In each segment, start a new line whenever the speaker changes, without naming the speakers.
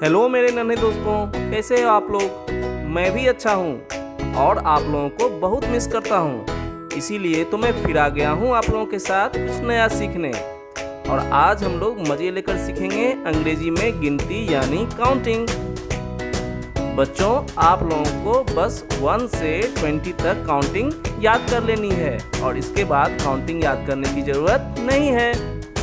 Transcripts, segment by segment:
Hello मेरे नन्हे दोस्तों, कैसे हो आप लोग। मैं भी अच्छा हूँ और आप लोगों को बहुत मिस करता हूँ। इसीलिए तो मैं फिर आ गया हूँ आप लोगों के साथ कुछ नया सीखने। और आज हम लोग मज़े लेकर सीखेंगे अंग्रेजी में गिनती यानी काउंटिंग। बच्चों, आप लोगों को बस 1 से 20 तक काउंटिंग याद कर लेनी है और इसके बाद काउंटिंग याद करने की ज़रूरत नहीं है।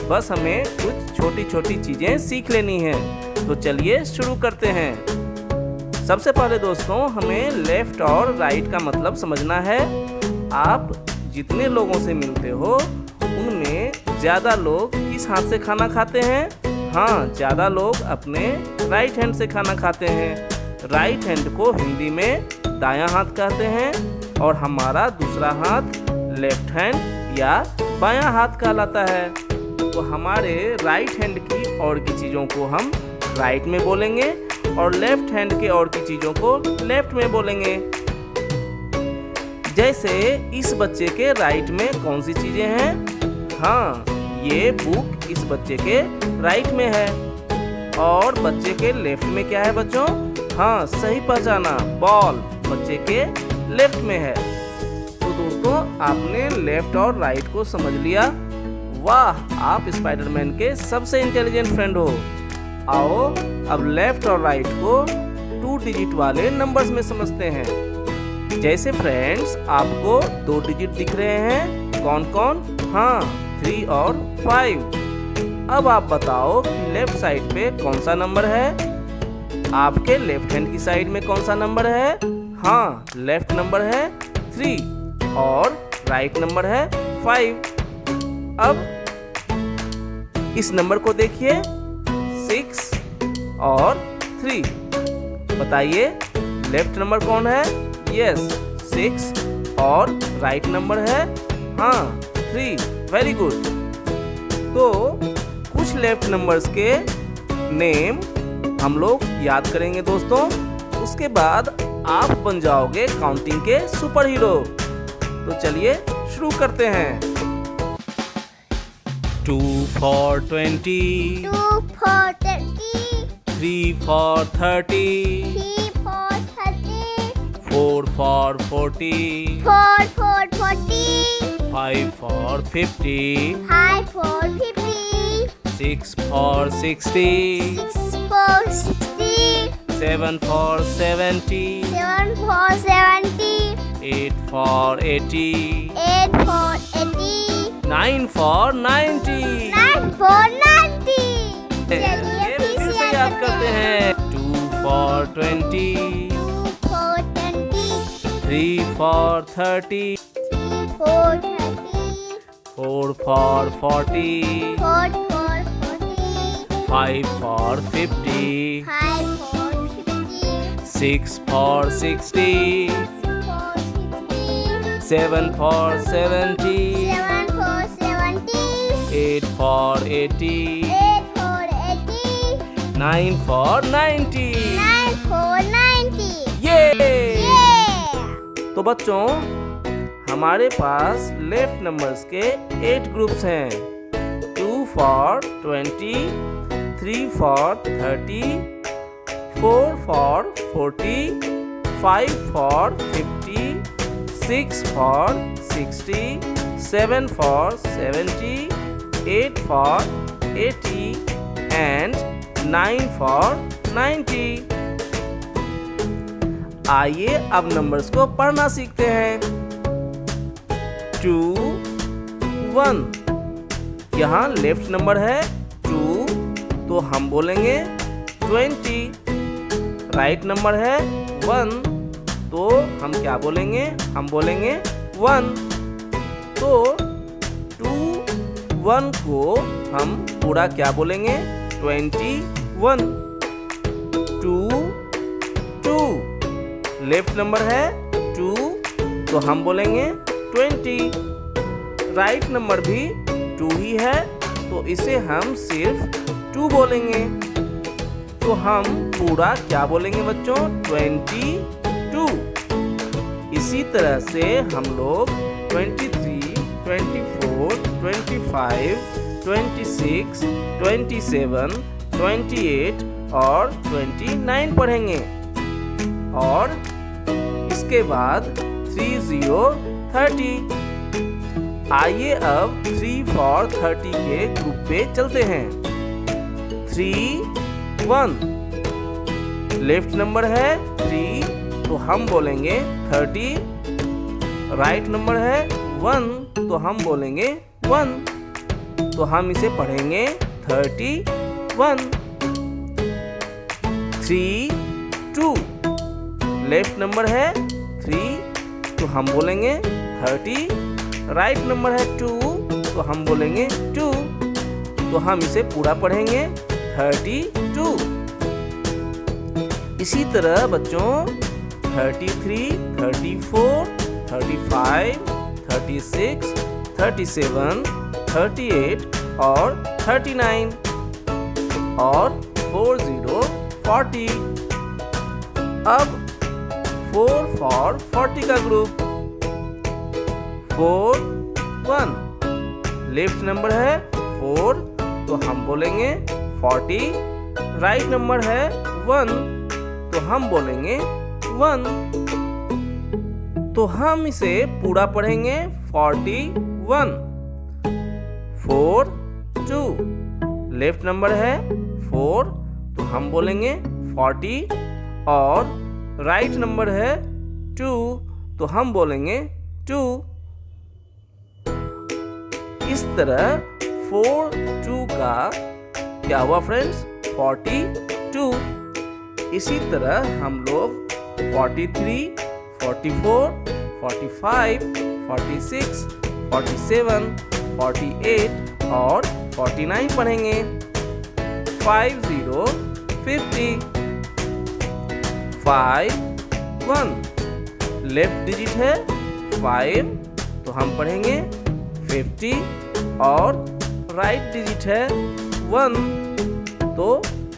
बस हमें कुछ छोटी छोटी चीज़ें सीख लेनी है। तो चलिए शुरू करते हैं। सबसे पहले दोस्तों, हमें लेफ्ट और राइट का मतलब समझना है। आप जितने लोगों से मिलते हो उनमें ज़्यादा लोग किस हाथ से खाना खाते हैं? हाँ, ज़्यादा लोग अपने राइट हैंड से खाना खाते हैं। राइट हैंड को हिंदी में दायां हाथ कहते हैं और हमारा दूसरा हाथ लेफ्ट हैंड या बायां हाथ कहलाता है। तो हमारे राइट हैंड की और की चीज़ों को हम राइट में बोलेंगे और लेफ्ट हैंड के और की चीज़ों को लेफ्ट में बोलेंगे। जैसे इस बच्चे के राइट में कौन सी चीज़ें हैं? हाँ, ये बुक इस बच्चे के राइट में है। और बच्चे के लेफ्ट में क्या है बच्चों? हाँ, सही पहचाना, बॉल बच्चे के लेफ्ट में है। तो दोस्तों, आपने लेफ्ट और राइट को समझ लिया। वाह, आप स्पाइडरमैन के सबसे इंटेलिजेंट फ्रेंड हो। आओ अब लेफ्ट और राइट को 2 डिजिट वाले नंबर्स में समझते हैं। जैसे फ्रेंड्स, आपको 2 डिजिट दिख रहे हैं। कौन कौन? हाँ, 3 और 5। अब आप बताओ कि लेफ्ट साइड पे कौन सा नंबर है? आपके लेफ्ट हैंड की साइड में कौन सा नंबर है? हाँ, लेफ्ट नंबर है 3 और राइट नंबर है 5। अब इस नंबर को देखिए, 6 और 3। बताइए लेफ्ट नंबर कौन है? यस, 6 और राइट नंबर है हाँ 3। Very good. तो कुछ लेफ्ट नंबर्स के नेम हम लोग याद करेंगे दोस्तों। उसके बाद आप बन जाओगे काउंटिंग के सुपर हीरो। तो चलिए शुरू करते हैं। 2 for 20,
2 for 30,
3 for 30,
3 for 30,
4 for 40,
4 for 40,
5 for 50,
5 for 50,
6 for 60,
6 for 60,
7 for 70,
7 for 70,
8 for 80,
8 for 80,
9 for 90।
9 for 90। चलिए
ये
फिर
फिर
से
से याद करते हैं। 2 for 20,
2 for 20,
3 for 30,
3 for 30,
4 for 40,
4 for 40,
5 for 50,
5 for 50,
6 for 60,
6 for 60,
7 for 70,
7 for 70,
8 for 80,
8 for 80,
9 for 90।
9 for 90।
ये
ये
तो बच्चों, हमारे पास लेफ्ट नंबर्स के 8 ग्रुप्स हैं। 2 for 20, 3 for 30, 4 for 40, 5 for 50, 6 for 60, 7 for 70, 8 for 80 and 9 for 90। आइए अब नंबर्स को पढ़ना सीखते हैं। 2, 1। यहाँ लेफ्ट नंबर है 2, तो हम बोलेंगे 20। राइट नंबर है 1, तो हम क्या बोलेंगे? हम बोलेंगे 1। तो 2, 1 को हम पूरा क्या बोलेंगे? 21। 2, 2। लेफ्ट नंबर है 2, तो हम बोलेंगे 20। राइट नंबर भी 2 ही है, तो इसे हम सिर्फ 2 बोलेंगे। तो हम पूरा क्या बोलेंगे बच्चों? 22। इसी तरह से हम लोग 23, 24, 25, 26, 27, 28, और 29 पढ़ेंगे। और इसके बाद 3 0 30। आइए अब 3 for 30 के ग्रुप पे चलते हैं। 3 1 लेफ्ट नंबर है 3, तो हम बोलेंगे 30। राइट नंबर है 1, तो हम बोलेंगे 1, तो हम इसे पढ़ेंगे 31। 3 2 लेफ्ट नंबर है 3, तो हम बोलेंगे 30। राइट नंबर है 2, तो हम बोलेंगे 2, तो हम इसे पूरा पढ़ेंगे 32। इसी तरह बच्चों 33 34 35 36 37 38 और 39 और 40 40। अब 4 for 40 का ग्रुप। 4 1 लेफ्ट नंबर है 4, तो हम बोलेंगे 40। राइट नंबर है 1, तो हम बोलेंगे 1, तो हम इसे पूरा पढ़ेंगे 41। 4 2 लेफ्ट नंबर है 4, तो हम बोलेंगे 40। और राइट नंबर है 2, तो हम बोलेंगे 2। इस तरह 4 2 का क्या हुआ फ्रेंड्स 42। इसी तरह हम लोग 43 44 45 46 47 48 और 49 पढ़ेंगे। 5 0 50। 5 1 लेफ्ट डिजिट है 5, तो हम पढ़ेंगे 50। और राइट डिजिट है 1, तो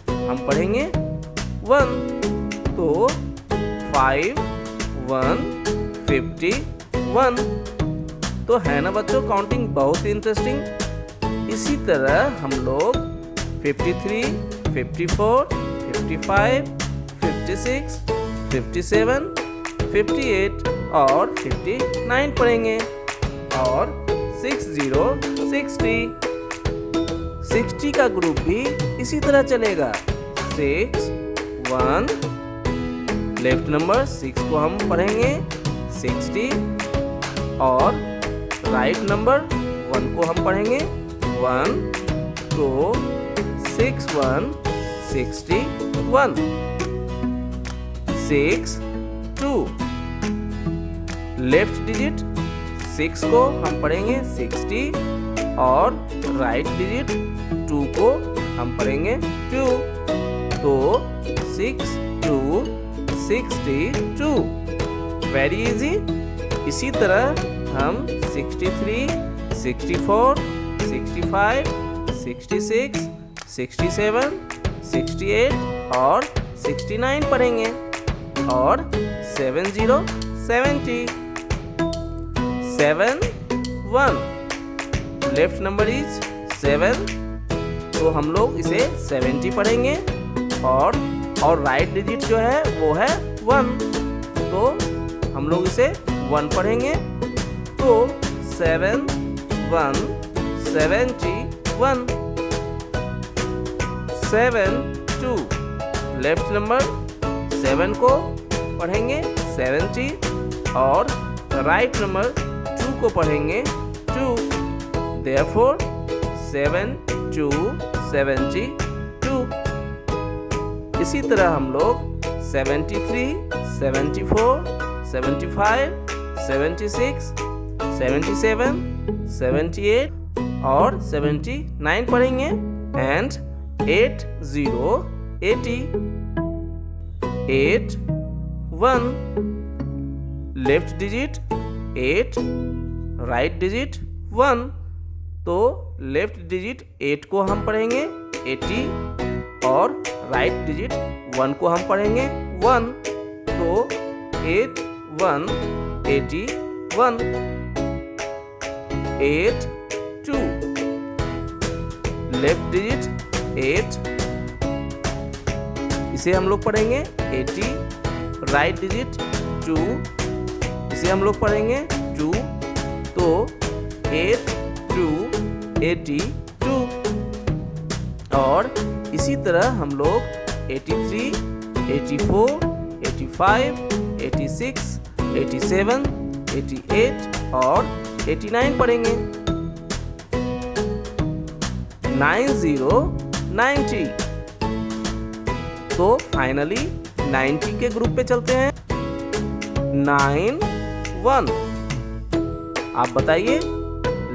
हम पढ़ेंगे 1, तो 5 1 51। तो है ना बच्चों काउंटिंग बहुत इंटरेस्टिंग। इसी तरह हम लोग 53 54 55 56 57 58 और 59 पढ़ेंगे। और 60 60 का ग्रुप भी इसी तरह चलेगा। 6 1 लेफ्ट नंबर 6 को हम पढ़ेंगे 60। और राइट नंबर 1 को हम पढ़ेंगे 1, तो 6 1 61। 6 2 लेफ्ट डिजिट 6 को हम पढ़ेंगे 60। और राइट डिजिट 2 को हम पढ़ेंगे 2, तो 6 2 62। Very easy. इसी तरह हम 63 64 65 66 67 68 और 69 पढ़ेंगे। और 70 70। 7 1 लेफ्ट नंबर इज 7, तो हम लोग इसे 70 पढ़ेंगे। और राइट डिजिट जो है वो है 1, तो हम लोग इसे 1 पढ़ेंगे। तो 7 1 71। 7 2 लेफ्ट नंबर 7 को पढ़ेंगे 70। और राइट नंबर 2 को पढ़ेंगे 2। Therefore 7 2 72। इसी तरह हम लोग 73 74 75 76 77 78 और 79 पढ़ेंगे। And 8 0 80। 8 1 left digit 8, right digit 1, तो लेफ्ट डिजिट 8 को हम पढ़ेंगे 80। और राइट डिजिट 1 को हम पढ़ेंगे 1, तो 8 1 81। 8 2 लेफ्ट डिजिट 8, इसे हम लोग पढ़ेंगे 80, राइट डिजिट 2, इसे हम लोग पढ़ेंगे 2, तो 8 2 82। और इसी तरह हम लोग 83, 84, 85, 86, 87, 88 और 89 पढ़ेंगे। 90 90। तो फाइनली 90 के ग्रुप पे चलते हैं। 91। आप बताइए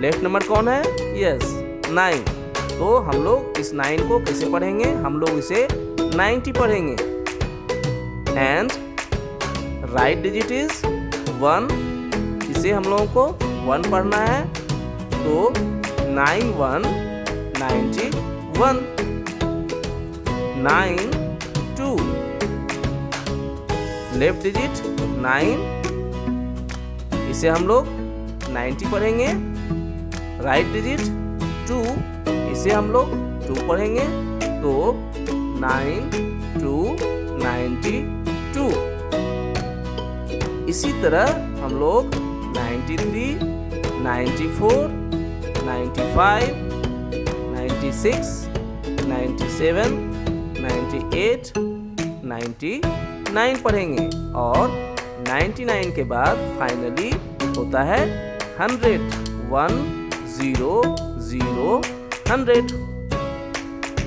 लेफ्ट नंबर कौन है? यस 9। तो हम लोग इस 9 को कैसे पढ़ेंगे? हम लोग इसे 90 पढ़ेंगे। एंड राइट डिजिट इज 1, इसे हम लोगों को 1 पढ़ना है, तो 9 1 91। 9 2, लेफ्ट डिजिट 9, इसे हम लोग 90 पढ़ेंगे। राइट डिजिट 2, इसे हम लोग 2 पढ़ेंगे, तो 9 2 92। इसी तरह हम लोग 93, 94, 95, 96, 97, 98, 99 पढ़ेंगे। और 99 के बाद फाइनली होता है 100, 1 0 0 100।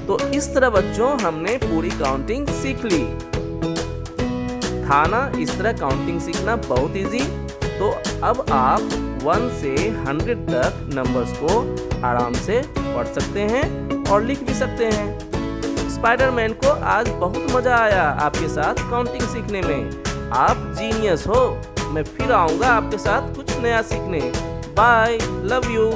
तो इस तरह बच्चों हमने पूरी काउंटिंग सीख ली। था ना इस तरह काउंटिंग सीखना बहुत इजी। तो अब आप 1 से 100 तक नंबर्स को आराम से पढ़ सकते हैं और लिख भी सकते हैं। स्पाइडरमैन को आज बहुत मजा आया आपके साथ काउंटिंग सीखने में। आप जीनियस हो। मैं फिर आऊंगा आपके साथ कुछ नया सीखने। Bye, love you.